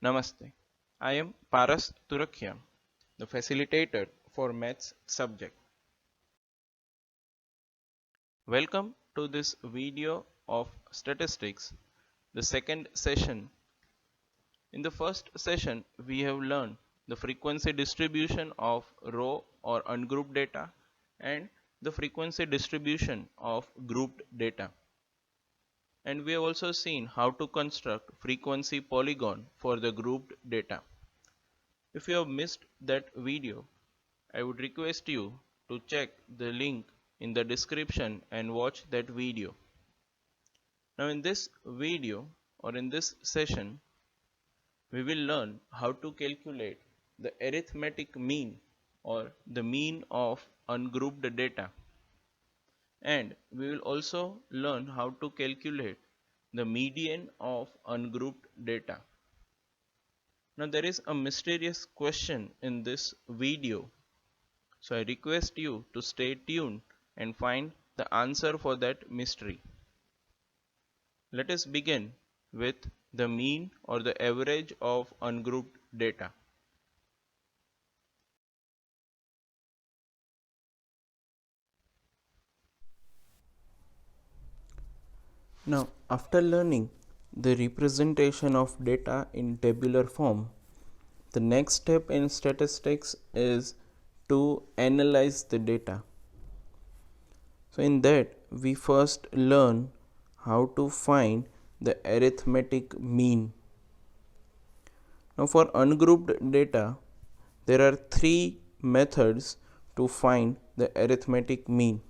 Namaste. I am Paras Turakhia, the facilitator for Maths subject. Welcome to this video of statistics, the second session. In the first session, we have learned the frequency distribution of raw or ungrouped data and the frequency distribution of grouped data. And we have also seen how to construct frequency polygon for the grouped data. If you have missed that video, I would request you to check the link in the description and watch that video. Now in this video or in this session, we will learn how to calculate the arithmetic mean or the mean of ungrouped data. And we will also learn how to calculate the median of ungrouped data. Now there is a mysterious question in this video. So I request you to stay tuned and find the answer for that mystery. Let us begin with the mean or the average of ungrouped data. Now, after learning the representation of data in tabular form, the next step in statistics is to analyze the data. So in that, we first learn how to find the arithmetic mean. Now for ungrouped data, there are three methods to find the arithmetic mean.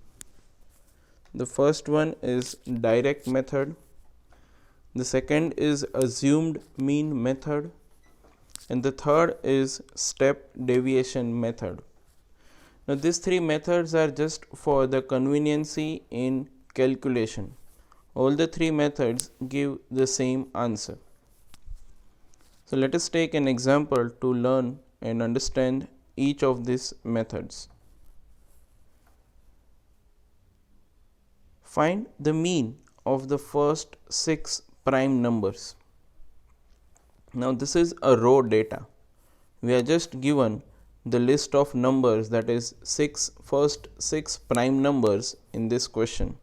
The first one is direct method, the second is assumed mean method, and the third is step deviation method. Now these three methods are just for the conveniency in calculation. All the three methods give the same answer. So let us take an example to learn and understand each of these methods. Find the mean of the first 6 prime numbers. Now this is a raw data. We are just given the list of numbers, that is first 6 prime numbers in this question.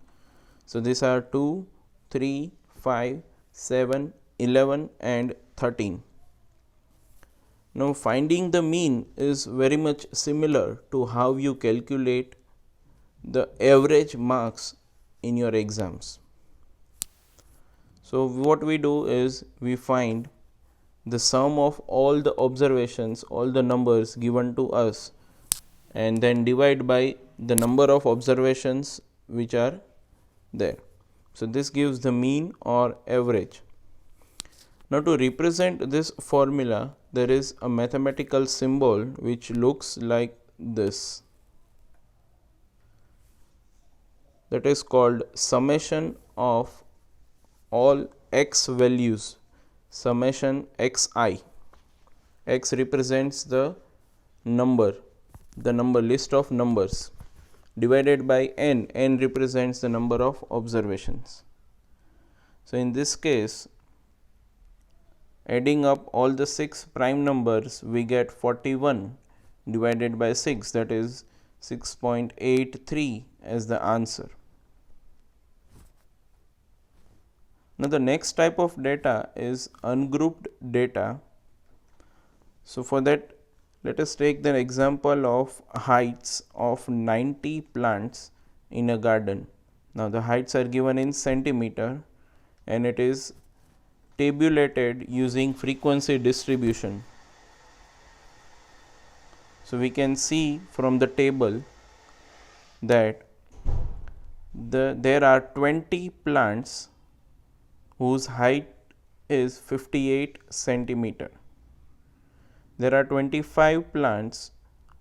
So these are 2, 3, 5, 7, 11 and 13. Now finding the mean is very much similar to how you calculate the average marks in your exams. So what we do is we find the sum of all the observations, all the numbers given to us, and then divide by the number of observations which are there. So this gives the mean or average. Now to represent this formula, there is a mathematical symbol which looks like this. That is called summation of all x values, summation xi. X represents the number list of numbers, divided by n represents the number of observations. So in this case, adding up all the 6 prime numbers, we get 41 divided by 6, that is 6.83 as the answer. Now the next type of data is ungrouped data. So for that, let us take the example of heights of 90 plants in a garden. Now the heights are given in centimeter and it is tabulated using frequency distribution. So we can see from the table that there are 20 plants whose height is 58 centimeter. There are 25 plants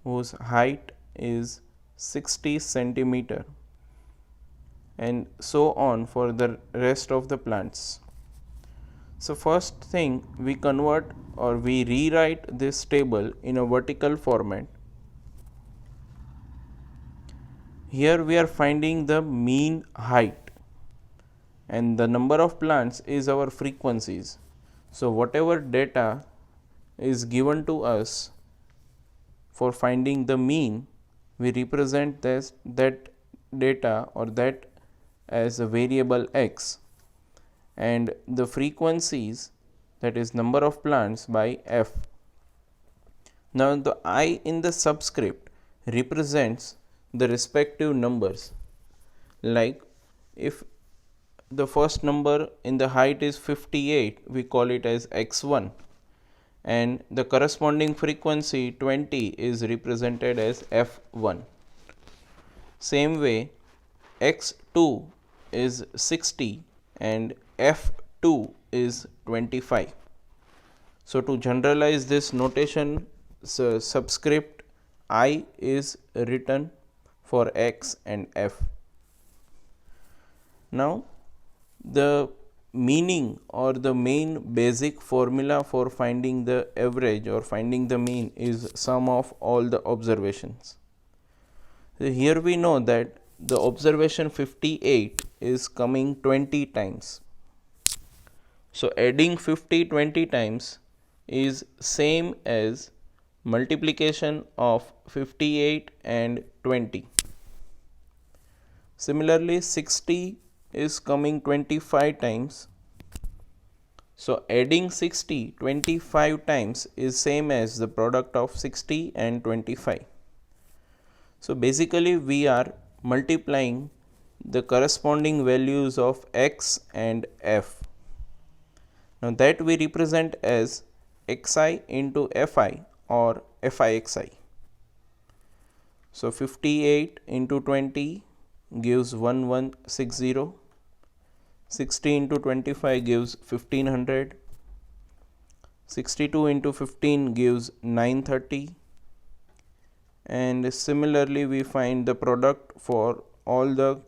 whose height is 60 centimeter, and so on for the rest of the plants. So first thing, we convert or we rewrite this table in a vertical format. Here we are finding the mean height and the number of plants is our frequencies. So whatever data is given to us for finding the mean, we represent that data or that as a variable x, and the frequencies, that is number of plants, by f. Now the I in the subscript represents the respective numbers, like if the first number in the height is 58, we call it as x1, and the corresponding frequency 20 is represented as f1. Same way, x2 is 60 and f2 is 25. So to generalize this notation, subscript I is written for x and f. Now the meaning or the main basic formula for finding the average or finding the mean is sum of all the observations. So here we know that the observation 58 is coming 20 times. So adding 50 20 times is same as multiplication of 58 and 20. Similarly, 60 is coming 25 times. So adding 60 25 times is same as the product of 60 and 25. So basically we are multiplying the corresponding values of x and f. Now that we represent as xi into fi or fixi. So 58 into 20 gives 1160. 60 into 25 gives 1500. 62 into 15 gives 930. And similarly we find the product for all the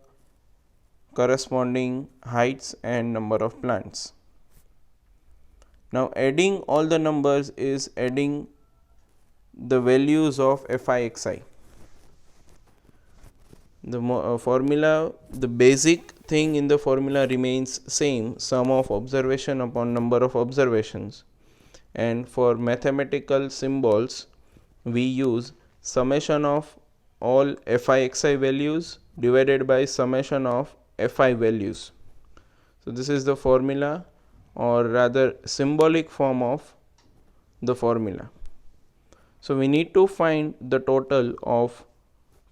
corresponding heights and number of plants. Now adding all the numbers is adding the values of fixi. The formula, the basic thing in the formula remains same, sum of observation upon number of observations, and for mathematical symbols we use summation of all fixi values divided by summation of fi values. So this is the formula, or rather symbolic form of the formula. So we need to find the total of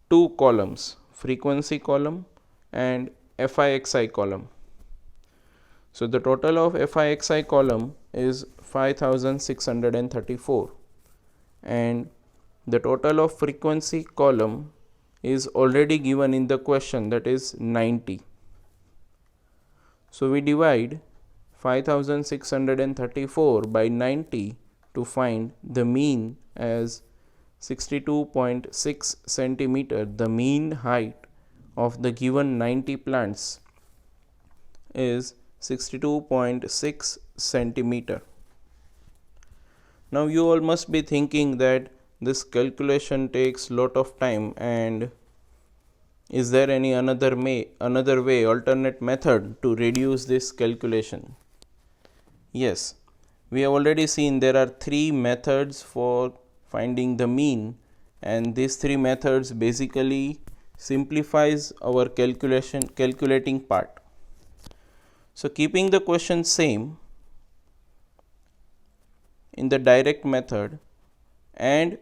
two columns, frequency column and fixi column. So the total of fixi column is 5634 and the total of frequency column is already given in the question, that is 90. So we divide 5634 by 90 to find the mean as 62.6 centimeter. The mean height of the given 90 plants is 62.6 centimeter. Now you all must be thinking that this calculation takes lot of time, and is there any another way, alternate method to reduce this calculation? Yes, we have already seen there are three methods for finding the mean, and these three methods basically simplifies our calculating part. So keeping the question same in the direct method, and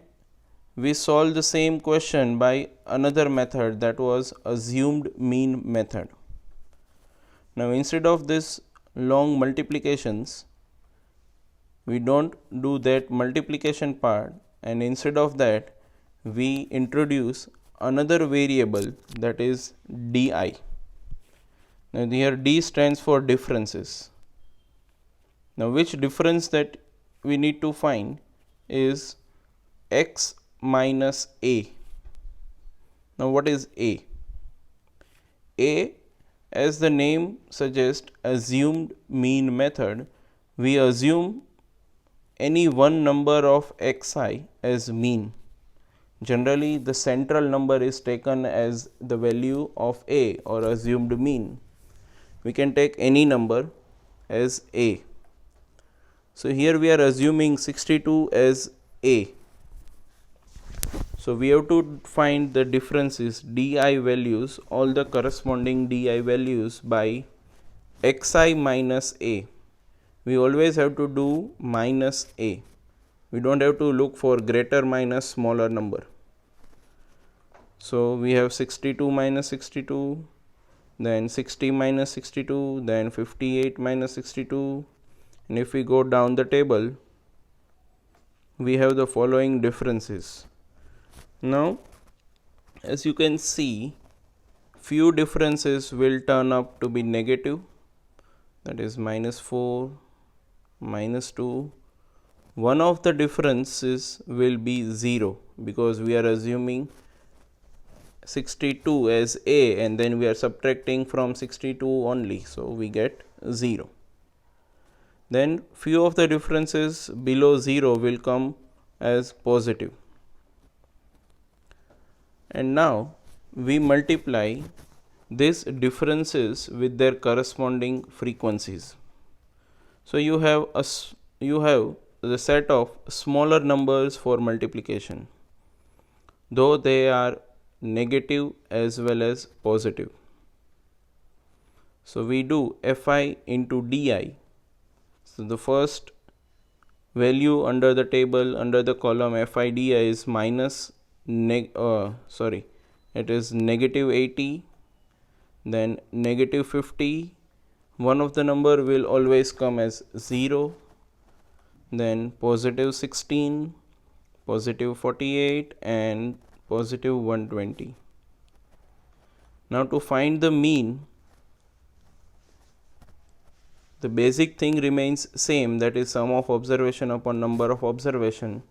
we solve the same question by another method, that was assumed mean method. Now instead of this long multiplications, we don't do that multiplication part, and instead of that we introduce another variable, that is di. Now here d stands for differences. Now which difference that we need to find is x minus a. Now what is a? A, as the name suggests, assumed mean method. We assume any one number of xi as mean. Generally the central number is taken as the value of a, or assumed mean. We can take any number as a. So here we are assuming 62 as A. So we have to find the differences di values, all the corresponding di values by xi minus A. We always have to do minus A. We don't have to look for greater minus smaller number. So we have 62 minus 62, then 60 minus 62, then 58 minus 62, and if we go down the table, we have the following differences. Now, as you can see, few differences will turn up to be negative, that is minus 4, minus 2. One of the differences will be 0 because we are assuming 62 as A and then we are subtracting from 62 only, so we get 0. Then few of the differences below 0 will come as positive. And now we multiply these differences with their corresponding frequencies. So you have the set of smaller numbers for multiplication, though they are negative as well as positive. So we do fi into di. So the first value under the table, under the column fi di is it is negative 80, then negative 50. One of the number will always come as 0, then positive 16, positive 48 and positive 120. Now to find the mean, the basic thing remains same, that is sum of observation upon number of observation.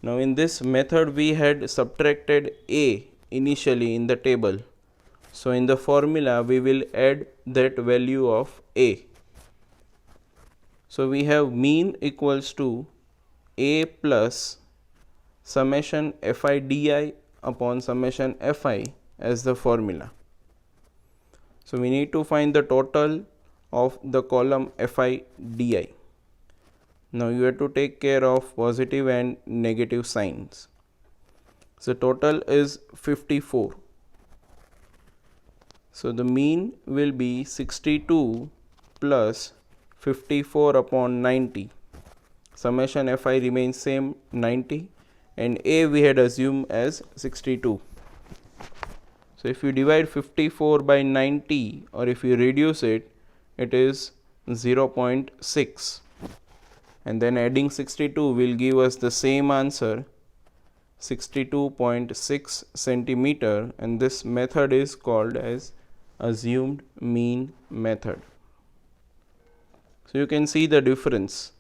Now in this method we had subtracted A initially in the table. So in the formula we will add that value of A. So we have mean equals to A plus summation fi di upon summation fi as the formula. So we need to find the total of the column fi di. Now you have to take care of positive and negative signs. So total is 54. So the mean will be 62 plus 54 upon 90. Summation fi remains same, 90, and A we had assumed as 62. So if you divide 54 by 90 or if you reduce it, it is 0.6, and then adding 62 will give us the same answer, 62.6 centimeter, and this method is called as assumed mean method. So you can see the difference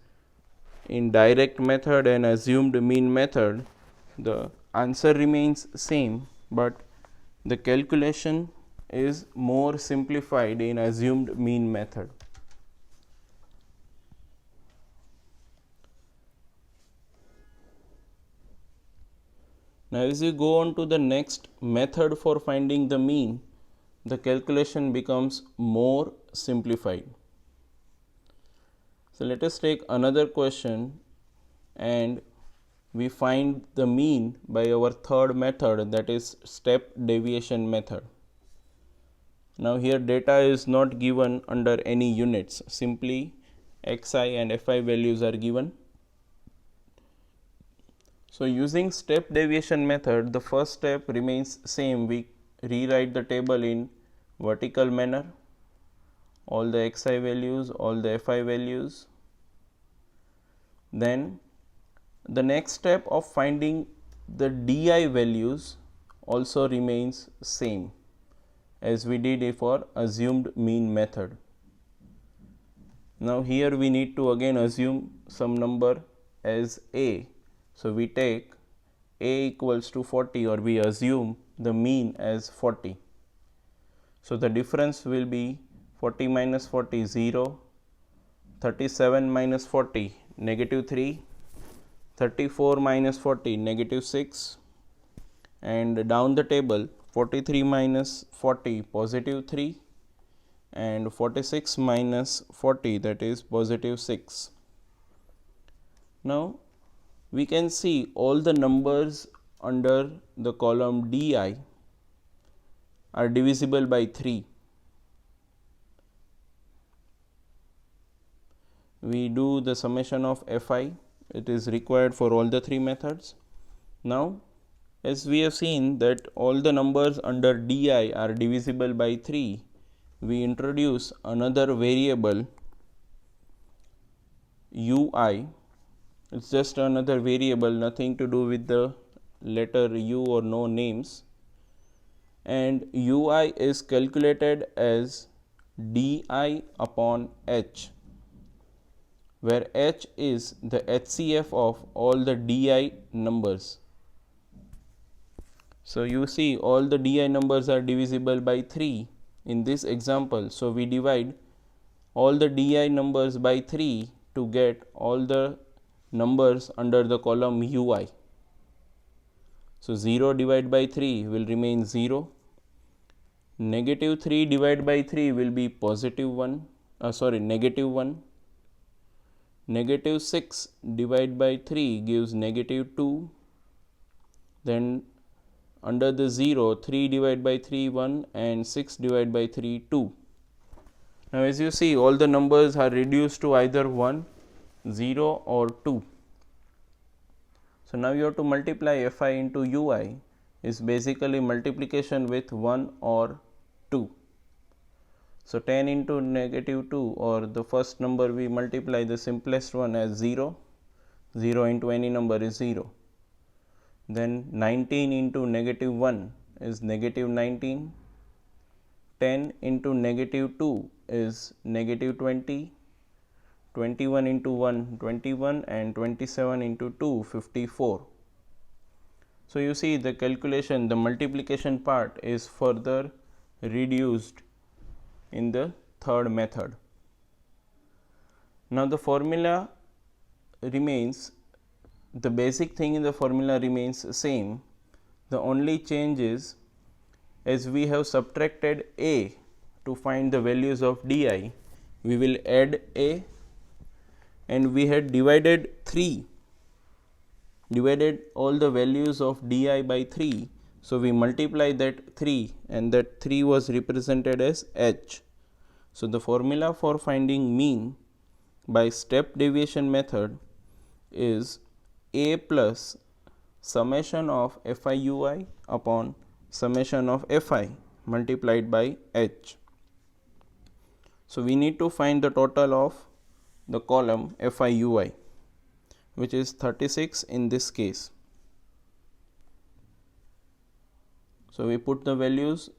in direct method and assumed mean method. The answer remains same, but the calculation is more simplified in assumed mean method. Now as you go on to the next method for finding the mean, the calculation becomes more simplified. So let us take another question and we find the mean by our third method, that is step deviation method. Now here data is not given under any units, simply xi and fi values are given. So using step deviation method, the first step remains same. We rewrite the table in vertical manner, all the xi values, all the fi values. Then the next step of finding the di values also remains same as we did for assumed mean method. Now here we need to again assume some number as A. So we take A equals to 40, or we assume the mean as 40. So the difference will be 40 minus 40, 0, 37 minus 40, negative 3, 34 minus 40, negative 6, and down the table 43 minus 40, positive 3, and 46 minus 40, that is positive 6. Now we can see all the numbers under the column di are divisible by 3. We do the summation of fi. It is required for all the 3 methods. Now as we have seen that all the numbers under di are divisible by 3, we introduce another variable ui. It's just another variable, nothing to do with the letter u or no names, and ui is calculated as di upon h, where h is the HCF of all the di numbers. So you see all the di numbers are divisible by 3 in this example. So we divide all the di numbers by 3 to get all the numbers under the column ui. So 0 divided by 3 will remain 0. Negative 3 divided by 3 will be negative 1. Negative 6 divided by 3 gives negative 2. Then under the 0, 3 divided by 3 1 and 6 divided by 3 2. Now as you see, all the numbers are reduced to either 1, 0 or 2. So now you have to multiply fi into ui is basically multiplication with 1 or 2. So 10 into negative 2, or the first number we multiply the simplest one as 0. 0 into any number is 0. Then 19 into negative 1 is negative 19. 10 into negative 2 is negative 20. 21 into 1 21, and 27 into 2 54. So you see the calculation, the multiplication part is further reduced in the third method. Now the formula remains, the basic thing in the formula remains same. The only change is, as we have subtracted a to find the values of di, we will add a, and we had divided all the values of di by 3. So we multiply that 3, and that 3 was represented as h. So the formula for finding mean by step deviation method is a plus summation of fi ui upon summation of fi multiplied by h. So we need to find the total of the column fi ui, which is 36 in this case. So we put the values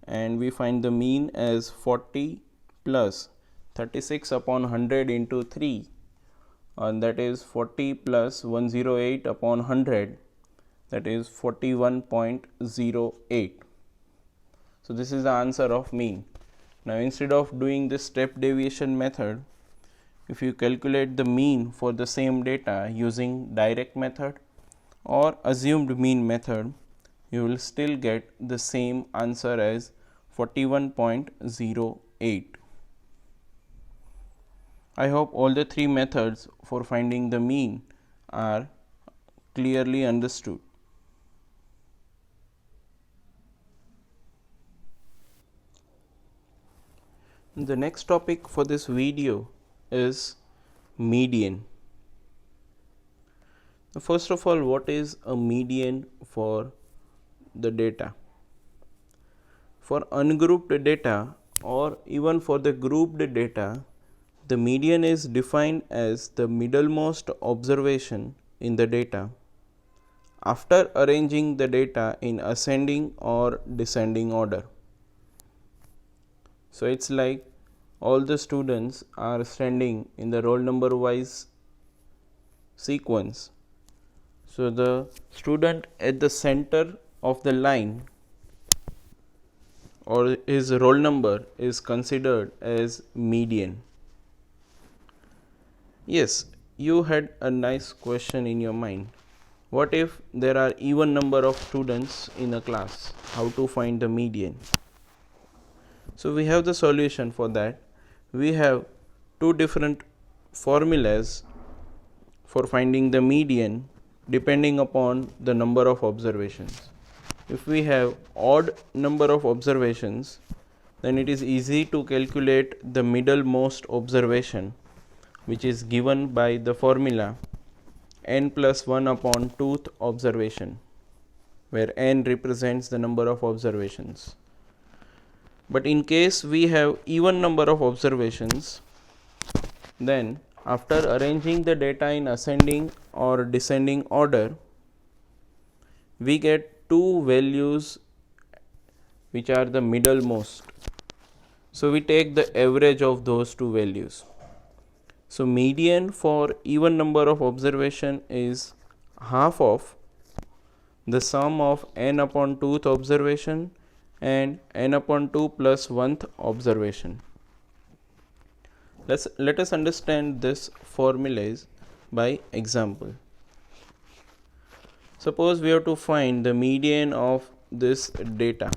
and we find the mean as 40 plus 36 upon 100 into 3, and that is 40 plus 108 upon 100, that is 41.08. So this is the answer of mean. Now instead of doing this step deviation method, if you calculate the mean for the same data using direct method or assumed mean method, you will still get the same answer as 41.08. I hope all the 3 methods for finding the mean are clearly understood. The next topic for this video is median. First of all, what is a median for the data? For ungrouped data or even for the grouped data, the median is defined as the middlemost observation in the data after arranging the data in ascending or descending order. So it's like all the students are standing in the roll number wise sequence. So the student at the center of the line or his roll number is considered as median. Yes, you had a nice question in your mind. What if there are even number of students in a class? How to find the median? So we have the solution for that. We have two different formulas for finding the median depending upon the number of observations. If we have odd number of observations, then it is easy to calculate the middlemost observation, which is given by the formula n plus 1 upon 2th observation, where n represents the number of observations. But in case we have even number of observations, then after arranging the data in ascending or descending order, we get two values which are the middlemost. So we take the average of those two values. So median for even number of observation is half of the sum of n upon 2th observation and n upon 2 plus 1th observation. Let us understand this formulas by example. Suppose we have to find the median of this data.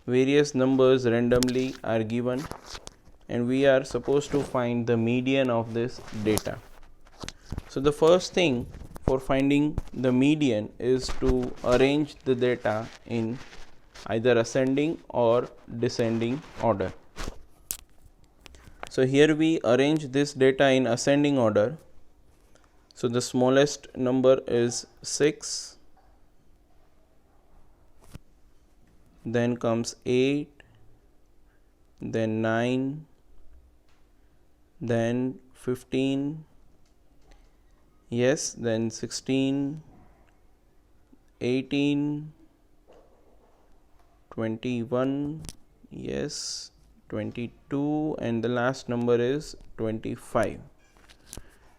Various numbers randomly are given and we are supposed to find the median of this data. So the first thing for finding the median is to arrange the data in either ascending or descending order. So here we arrange this data in ascending order. So the smallest number is 6, then comes 8, then 9, then 15, yes, then 16, 18, 21, yes, 22, and the last number is 25.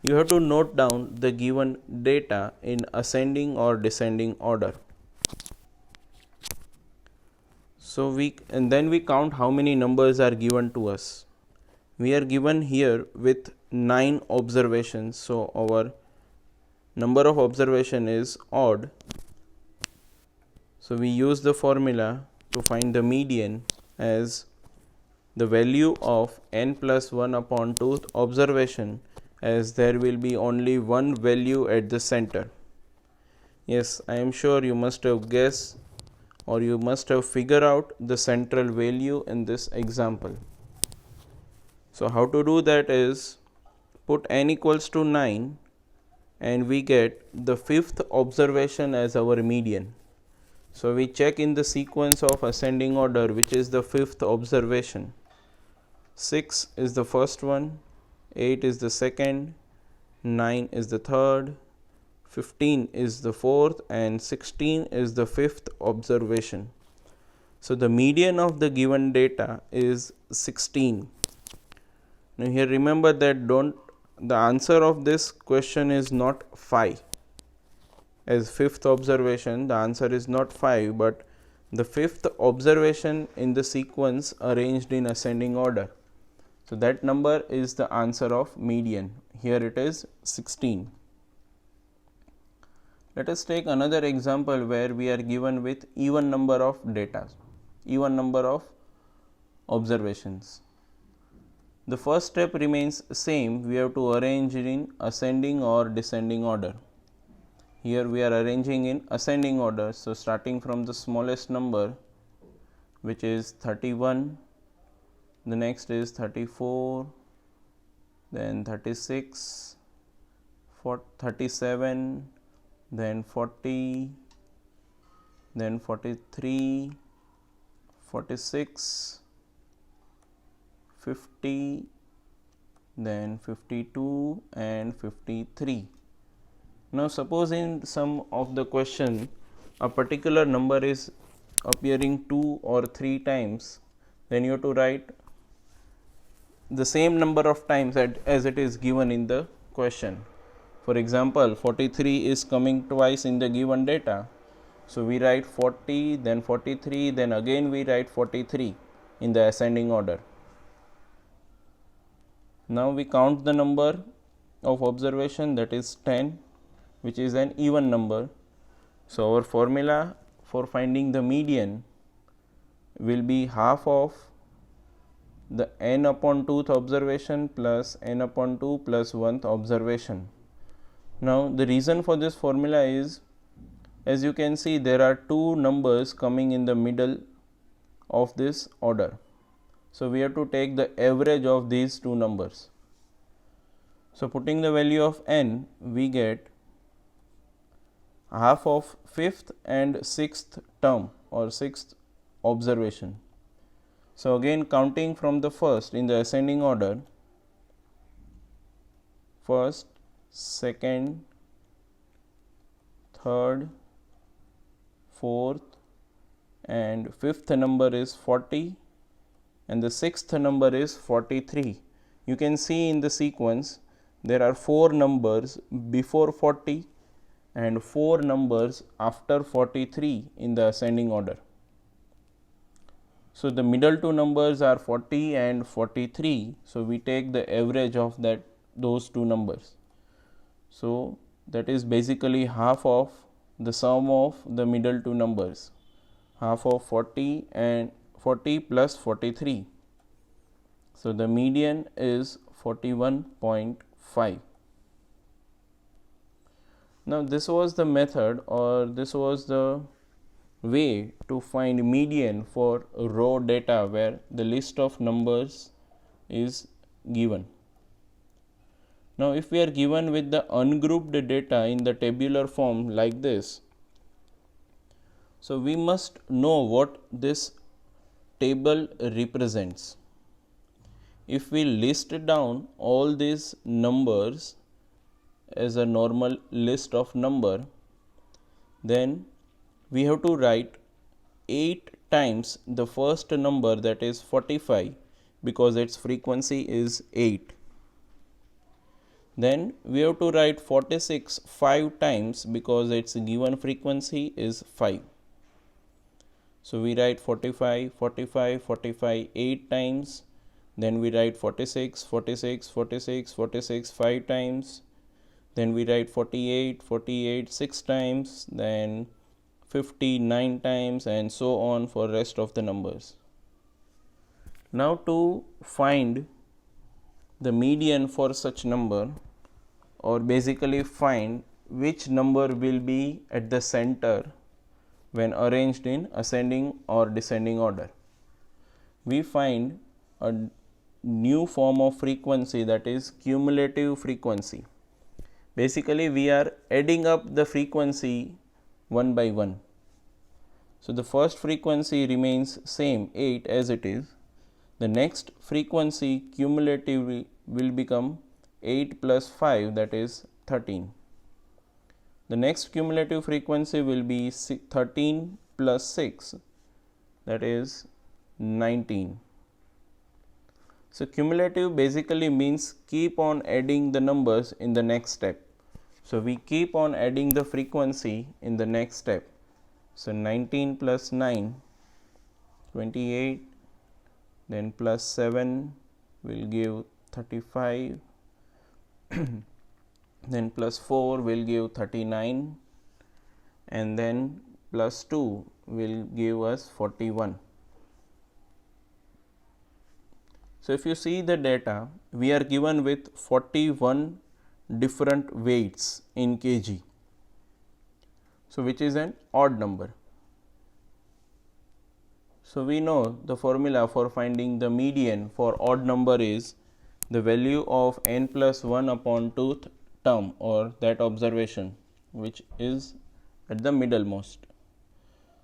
You have to note down the given data in ascending or descending order. So then we count how many numbers are given to us. We are given here with 9 observations, so our number of observation is odd. So we use the formula to find the median as the value of n plus 1 upon 2th observation, as there will be only one value at the center. Yes, I am sure you must have guessed or you must have figured out the central value in this example. So how to do that is put n equals to 9 and we get the 5th observation as our median. So we check in the sequence of ascending order which is the 5th observation. 6 is the first one, 8 is the second, 9 is the third, 15 is the fourth, and 16 is the 5th observation. So the median of the given data is 16. Now here remember that the answer of this question is not 5. As 5th observation, the answer is not 5, but the 5th observation in the sequence arranged in ascending order. So that number is the answer of median. Here it is 16. Let us take another example where we are given with even number of data, even number of observations. The first step remains same. We have to arrange it in ascending or descending order. Here we are arranging in ascending order. So starting from the smallest number, which is 31, the next is 34, then 36, 37, then 40, then 43, 46, 50, then 52 and 53. Now suppose in some of the question a particular number is appearing 2 or 3 times, then you have to write the same number of times as it is given in the question. For example, 43 is coming twice in the given data. So we write 40, then 43, then again we write 43 in the ascending order. Now we count the number of observation, that is 10, which is an even number. So our formula for finding the median will be half of the n upon 2th observation plus n upon 2 plus 1th observation. Now the reason for this formula is, as you can see, there are two numbers coming in the middle of this order. So we have to take the average of these two numbers. So putting the value of n, we get half of 5th and 6th term or 6th observation. So again, counting from the first in the ascending order, first, second, third, fourth and fifth number is 40 and the sixth number is 43. You can see in the sequence there are 4 numbers before 40 and 4 numbers after 43 in the ascending order. So the middle two numbers are 40 and 43. So we take the average of those two numbers. So that is basically half of the sum of the middle two numbers, half of 40 and 40 plus 43. So the median is 41.5. Now this was the method, or this was the way to find median for raw data where the list of numbers is given. Now if we are given with the ungrouped data in the tabular form like this, so we must know what this table represents. If we list down all these numbers as a normal list of number, then we have to write 8 times the first number, that is 45, because its frequency is 8. Then we have to write 46 5 times because its given frequency is 5. So we write 45, 45, 45 8 times. Then we write 46, 46, 46, 46 5 times. Then we write 48, 48 6 times. Then 50 9 times, and so on for rest of the numbers. Now to find the median for such number, or basically find which number will be at the center when arranged in ascending or descending order, we find a new form of frequency, that is cumulative frequency. Basically we are adding up the frequency one by one. So the first frequency remains same 8 as it is. The next frequency cumulatively will become 8 plus 5, that is 13. The next cumulative frequency will be 13 plus 6, that is 19. So cumulative basically means keep on adding the numbers in the next step. So we keep on adding the frequency in the next step. So 19 plus 9, 28, then plus 7 will give 35, then plus 4 will give 39, and then plus 2 will give us 41. So if you see the data, we are given with 41 different weights in kg. So which is an odd number. So we know the formula for finding the median for odd number is the value of n plus 1 upon 2th term, or that observation which is at the middlemost.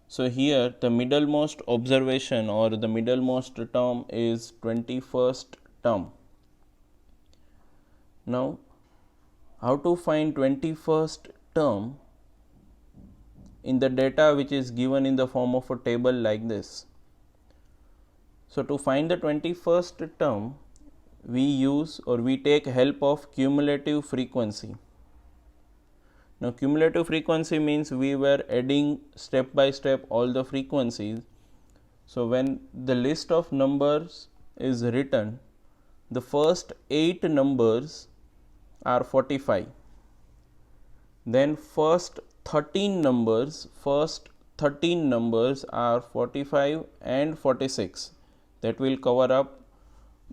So here the middlemost observation or the middlemost term is 21st term. Now how to find 21st term in the data which is given in the form of a table like this? So to find the 21st term, we use or we take help of cumulative frequency. Now cumulative frequency means we were adding step by step all the frequencies. So when the list of numbers is written, the first 8 numbers are 45. Then first 13 numbers are 45 and 46. That will cover up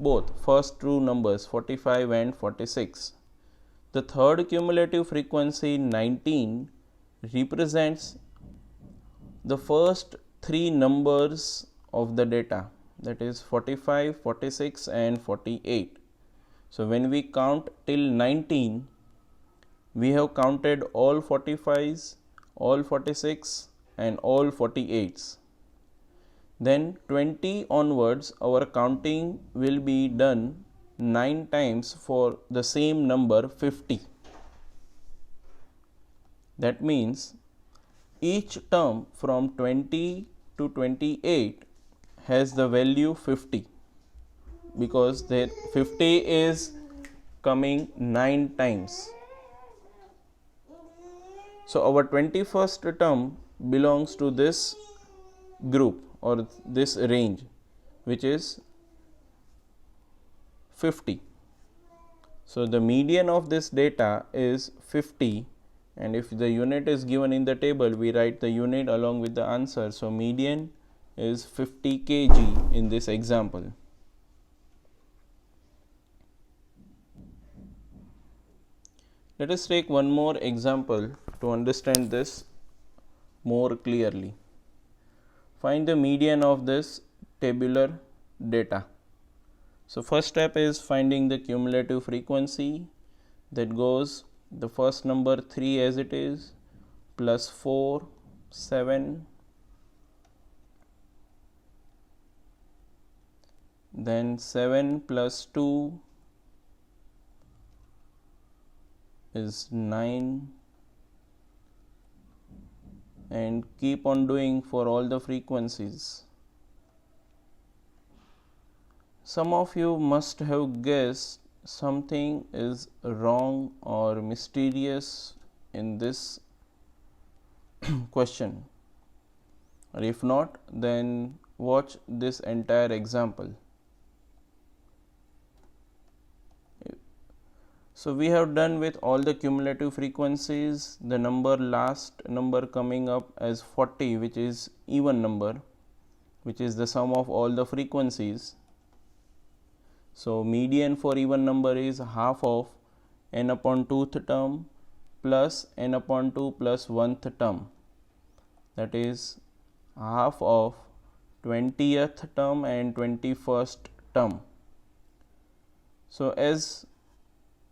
both first two numbers 45 and 46. The third cumulative frequency 19 represents the first three numbers of the data, that is 45, 46 and 48. So when we count till 19, we have counted all 45s, all 46 and all 48s. Then 20 onwards our counting will be done 9 times for the same number 50. That means each term from 20 to 28 has the value 50, because that 50 is coming 9 times. So our 21st term belongs to this group or this range, which is 50. So the median of this data is 50, and if the unit is given in the table, we write the unit along with the answer. So median is 50 kg in this example. Let us take one more example to understand this more clearly. Find the median of this tabular data. So first step is finding the cumulative frequency, that goes the first number 3 as it is, plus 4, 7, then 7 plus 2 is 9, and keep on doing for all the frequencies. Some of you must have guessed something is wrong or mysterious in this question, or if not, then watch this entire example. So we have done with all the cumulative frequencies, the last number coming up as 40, which is even number, which is the sum of all the frequencies. So median for even number is half of n upon 2th term plus n upon 2 plus 1th term, that is half of 20th term and 21st term. So as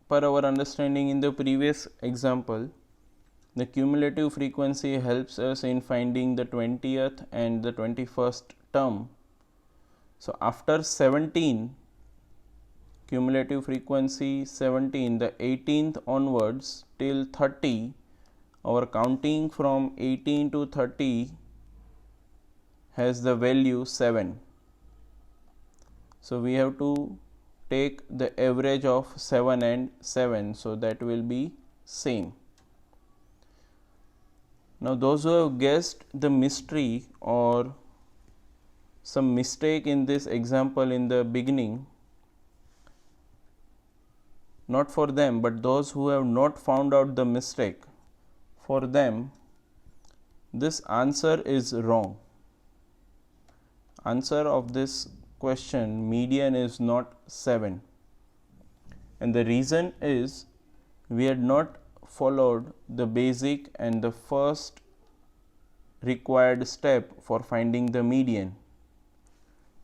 per our understanding in the previous example, the cumulative frequency helps us in finding the 20th and the 21st term. So after 17, cumulative frequency 17, the 18th onwards till 30, our counting from 18 to 30 has the value 7. So we have to take the average of 7 and 7, so that will be same. Now those who have guessed the mystery or some mistake in this example in the beginning, not for them, but those who have not found out the mistake, for them this answer is wrong. Answer of this question, median, is not 7, and the reason is we had not followed the basic and the first required step for finding the median.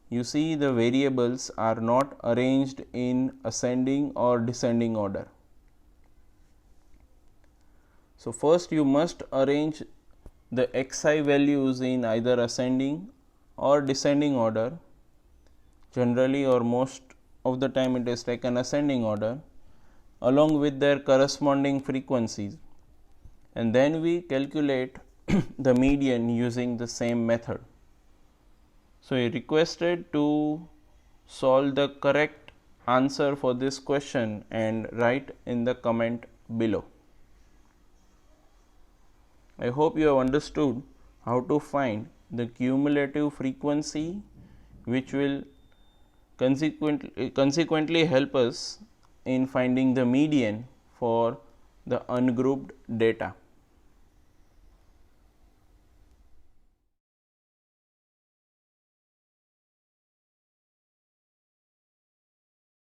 You see, the variables are not arranged in ascending or descending order. So first you must arrange the xi values in either ascending or descending order. Generally, or most of the time, it is taken ascending order along with their corresponding frequencies, and then we calculate the median using the same method. So I requested to solve the correct answer for this question and write in the comment below. I hope you have understood how to find the cumulative frequency, which will consequently help us in finding the median for the ungrouped data.